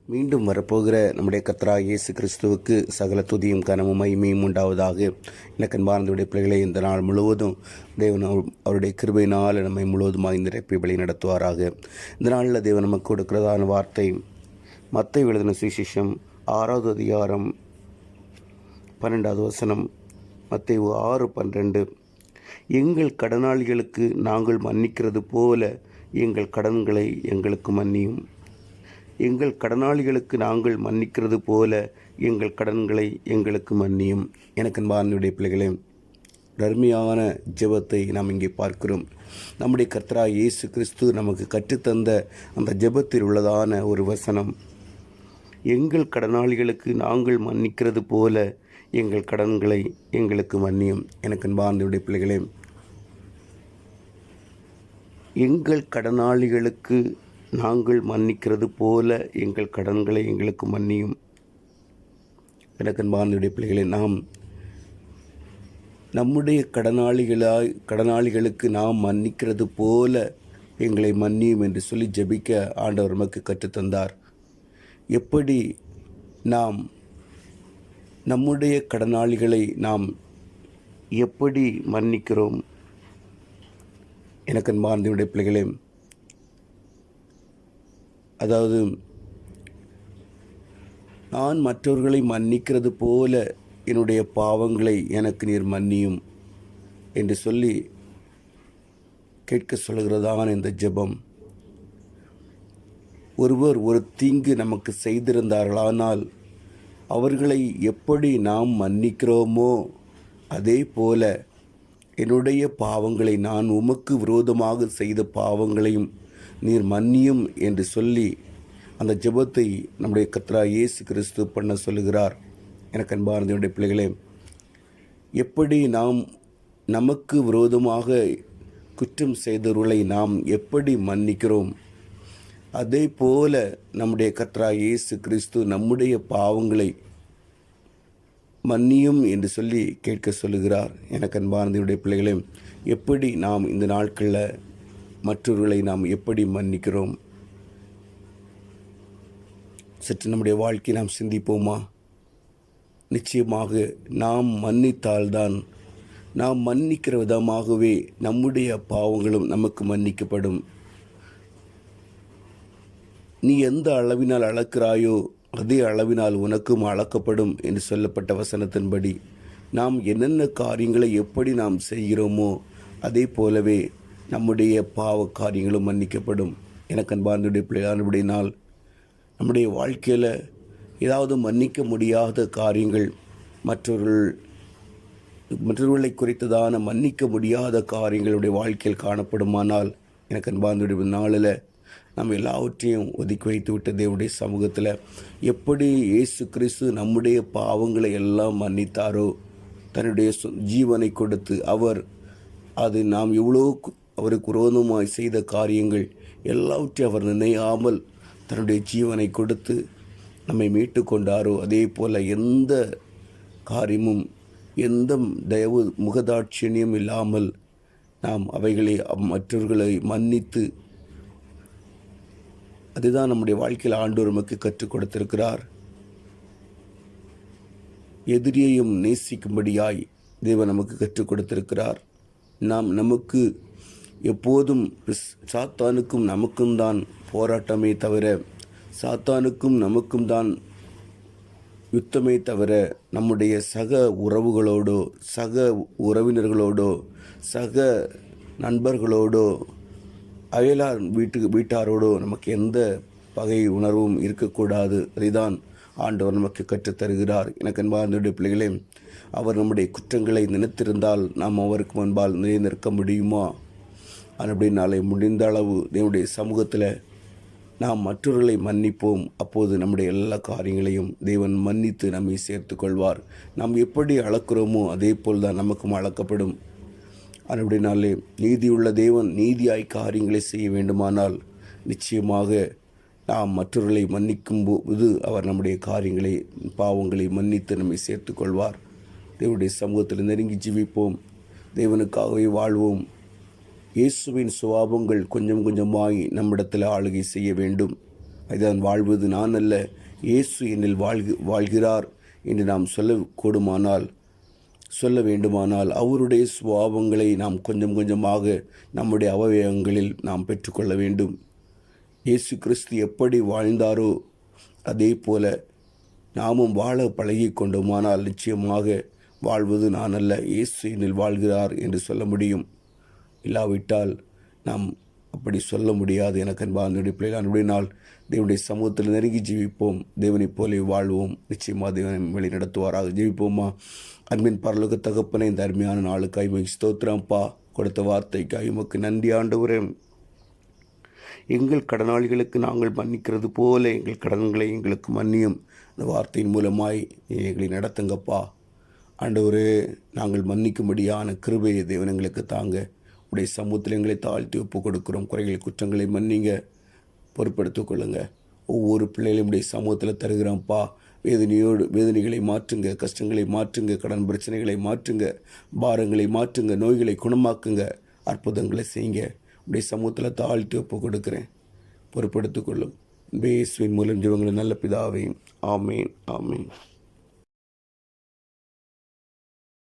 மீண்டும் வரப்போகிற நம்முடைய கர்த்தராகிய இயேசு கிறிஸ்துவுக்கு சகல துதியும் கனமும் மகிமையும் உண்டாவதாக. எனக்கு அன்பார்ந்தவருடைய பிள்ளைகளை இந்த நாள் முழுவதும் தேவன் அவருடைய கிருபையினால் நம்மை முழுவதுமாக இந்த நிரப்பி வழி நடத்துவாராக. இந்த நாளில் தேவன் நமக்கு கொடுக்கிறதான வார்த்தை மத்தேயு எழுதின சுவிசேஷம் 6வது அதிகாரம் 12வது வசனம். மத்தேயு 6:12. எங்கள் கடனாளிகளுக்கு நாங்கள் மன்னிக்கிறது போல எங்கள் கடன்களை எங்களுக்கு மன்னியும். எங்கள் கடனாளிகளுக்கு நாங்கள் மன்னிக்கிறது போல எங்கள் கடன்களை எங்களுக்கு மன்னியும். எனக்கு அன்பார்ந்தவருடைய பிள்ளைகளே, அருமையான ஜெபத்தை நாம் இங்கே பார்க்கிறோம். நம்முடைய கர்த்தராகிய இயேசு கிறிஸ்து நமக்கு கற்றுத்தந்த அந்த ஜெபத்தில் உள்ளதான ஒரு வசனம், எங்கள் கடனாளிகளுக்கு நாங்கள் மன்னிக்கிறது போல எங்கள் கடன்களை எங்களுக்கு மன்னியும். எனக்கு அன்பார்ந்தவருடைய பிள்ளைகளே, எங்கள் கடனாளிகளுக்கு நாங்கள் மன்னிக்கிறது போல எங்கள் கடன்களை எங்களுக்கு மன்னியும். எனக்கு அன்பார்ந்தவருடைய பிள்ளைகளை, நாம் நம்முடைய கடனாளிகளுக்கு நாம் மன்னிக்கிறது போல எங்களை மன்னியும் என்று சொல்லி ஜெபிக்க ஆண்டவர் நமக்கு கற்றுத்தந்தார். எப்படி நாம் நம்முடைய கடனாளிகளை நாம் எப்படி மன்னிக்கிறோம்? எனக்கு அன்பார்ந்தவருடைய பிள்ளைகளே, அதாவது நான் மற்றவர்களை மன்னிக்கிறது போல என்னுடைய பாவங்களை எனக்கு நீர் மன்னியும் என்று சொல்லி கேட்க சொல்கிறதான இந்த ஜெபம். ஒருவர் ஒரு தீங்கு நமக்கு செய்திருந்தார்களானால் அவர்களை எப்படி நாம் மன்னிக்கிறோமோ அதே போல என்னுடைய பாவங்களை, நான் உமக்கு விரோதமாக செய்த பாவங்களையும் நீர் மன்னியும் என்று சொல்லி அந்த ஜெபத்தை நம்முடைய கர்த்தராகிய இயேசு கிறிஸ்து பண்ண சொல்லுகிறார். எனக்கு அன்பார்ந்தவருடைய பிள்ளைகளே, எப்படி நாம் நமக்கு விரோதமாக குற்றம் செய்தவர்களை நாம் எப்படி மன்னிக்கிறோம், அதே போல நம்முடைய கர்த்தராகிய இயேசு கிறிஸ்து நம்முடைய பாவங்களை மன்னியும் என்று சொல்லி கேட்க சொல்லுகிறார். எனக்கு அன்பார்ந்தவருடைய பிள்ளைகளே, எப்படி நாம் இந்த நாட்களில் மற்றவர்களை நாம் எப்படி மன்னிக்கிறோம்? சற்று நம்முடைய வாழ்க்கையை நாம் சிந்திப்போமா? நிச்சயமாக நாம் மன்னித்தால்தான், நாம் மன்னிக்கிற விதமாகவே நம்முடைய பாவங்களும் நமக்கு மன்னிக்கப்படும். நீ எந்த அளவினால் அளக்கிறாயோ அதே அளவினால் உனக்கும் அளக்கப்படும் என்று சொல்லப்பட்ட வசனத்தின்படி நாம் என்னென்ன காரியங்களை எப்படி நாம் செய்கிறோமோ அதே போலவே நம்முடைய பாவ காரியங்களும் மன்னிக்கப்படும். எனக்கு அன்பார்ந்தவருடைய பிள்ளைகளுடைய நாள் நம்முடைய வாழ்க்கையில் ஏதாவது மன்னிக்க முடியாத காரியங்கள், மற்றவர்களை குறித்ததான மன்னிக்க முடியாத காரியங்களுடைய வாழ்க்கையில் காணப்படுமானால், எனக்கு அன்பார்ந்தவருடைய நாளில் நம்ம எல்லாவற்றையும் ஒதுக்கி வைத்து விட்ட தேவனுடைய சமூகத்தில் எப்படி இயேசு கிறிஸ்து நம்முடைய பாவங்களை எல்லாம் மன்னித்தாரோ, தன்னுடைய ஜீவனை கொடுத்து அது நாம் எவ்வளோ அவருக்கு விரோதமாய் செய்த காரியங்கள் எல்லாவற்றையும் அவர் நினையாமல் தன்னுடைய ஜீவனை கொடுத்து நம்மை மீட்டு கொண்டாரோ, அதே போல் எந்த காரியமும் எந்த தயவு முகதாட்சியம் இல்லாமல் நாம் அவைகளை மற்றவர்களை மன்னித்து, அதுதான் நம்முடைய வாழ்க்கையில் ஆண்டவர் நமக்கு கற்றுக் கொடுத்திருக்கிறார். எதிரியையும் நேசிக்கும்படியாய் தேவன் நமக்கு கற்றுக் கொடுத்திருக்கிறார். நமக்கு எப்போதும் சாத்தானுக்கும் நமக்கும் தான் போராட்டமே தவிர, சாத்தானுக்கும் நமக்கும் தான் யுத்தமே தவிர, நம்முடைய சக உறவுகளோடோ சக உறவினர்களோடோ சக நண்பர்களோடோ வீட்டாரோடோ நமக்கு எந்த பகை உணர்வும் இருக்கக்கூடாது. அதைதான் ஆண்டவர் நமக்கு கற்றுத்தருகிறார். எனக்கு அன்பார்ந்தவருடைய பிள்ளைகளே, அவர் நம்முடைய குற்றங்களை நினைத்திருந்தால் நாம் அவருக்கு முன்பால் நிலைநிற்க முடியுமா? அப்படின்னாலே முடிந்த அளவு தேவனுடைய சமூகத்தில் நாம் மற்றவர்களை மன்னிப்போம். அப்போது நம்முடைய எல்லா காரியங்களையும் தேவன் மன்னித்து நம்மை சேர்த்து கொள்வார். நாம் எப்படி அளக்கிறோமோ அதே போல் தான் நமக்கும் அளக்கப்படும். அப்படினாலே நீதியுள்ள தேவன் நீதியாய் காரியங்களை செய்ய வேண்டுமானால் நிச்சயமாக நாம் மற்றவர்களை மன்னிக்கும் போது அவர் நம்முடைய காரியங்களை, பாவங்களை மன்னித்து நம்மை சேர்த்து கொள்வார். தேவனுடைய சமூகத்தில் நெருங்கி ஜீவிப்போம், தேவனுக்காகவே வாழ்வோம். இயேசுவின் சுபாவங்கள் கொஞ்சம் கொஞ்சமாய் நம்மிடத்தில் ஆளுகை செய்ய வேண்டும். அதுதான் வாழ்வது நான் அல்ல, இயேசு என்னில் வாழ்கிறார் என்று நாம் சொல்ல வேண்டுமானால் அவருடைய சுபாவங்களை நாம் கொஞ்சம் கொஞ்சமாக நம்முடைய அவயவங்களில் நாம் பெற்றுக்கொள்ள வேண்டும். இயேசு கிறிஸ்து எப்படி வாழ்ந்தாரோ அதே போல நாமும் வாழ பழகி கொண்டோமானால் நிச்சயமாக வாழ்வது நான் அல்ல, இயேசு என்னில் வாழ்கிறார் என்று சொல்ல முடியும். இல்லாவிட்டால் நாம் அப்படி சொல்ல முடியாது. எனக்கு அன்பார்ந்த பிள்ளைகள், அன்புடைய தேவனுடைய சமூகத்தில் நெருங்கி ஜீவிப்போம், தேவனைப் போலே வாழ்வோம். நிச்சயமாக தேவனை வழி நடத்துவாராக. ஜீவிப்போமா. அன்பின் பரலோக தகப்பனை, இந்த அருமையான நாளுக்காய் உமக்கு ஸ்தோத்திரம்ப்பா. கொடுத்த வார்த்தைக்காய் உமக்கு நன்றி ஆண்டவரே. எங்கள் கடனாளிகளுக்கு நாங்கள் மன்னிக்கிறது போல எங்கள் கடன்களை எங்களுக்கு மன்னியும். இந்த வார்த்தையின் மூலமாய் எங்களை நடத்துங்கப்பா. ஆண்டவரே, நாங்கள் மன்னிக்கும்படியான கிருபையை தேவன் எங்களுக்கு தாங்க. உடைய சமூகத்தில் எங்களை தாழ்த்தி ஒப்பு கொடுக்கிறோம். குறைகளை குற்றங்களை மன்னிங்க, பொறுப்படுத்திக் கொள்ளுங்க. ஒவ்வொரு பிள்ளைகளையும் உடைய சமூகத்தில் தருகிறோம்ப்பா. வேதனைகளை மாற்றுங்க, கஷ்டங்களை மாற்றுங்க, கடன் பிரச்சனைகளை மாற்றுங்க, பாரங்களை மாற்றுங்க, நோய்களை குணமாக்குங்க, அற்புதங்களை செய்யுங்க. உடைய சமூகத்தில் தாழ்த்தி ஒப்பு கொடுக்கிறேன், பொறுப்படுத்திக் கொள்ளும். இயேசுவின் மூலம் ஜெபங்களை நல்ல பிதாவே, ஆமேன், ஆமேன்.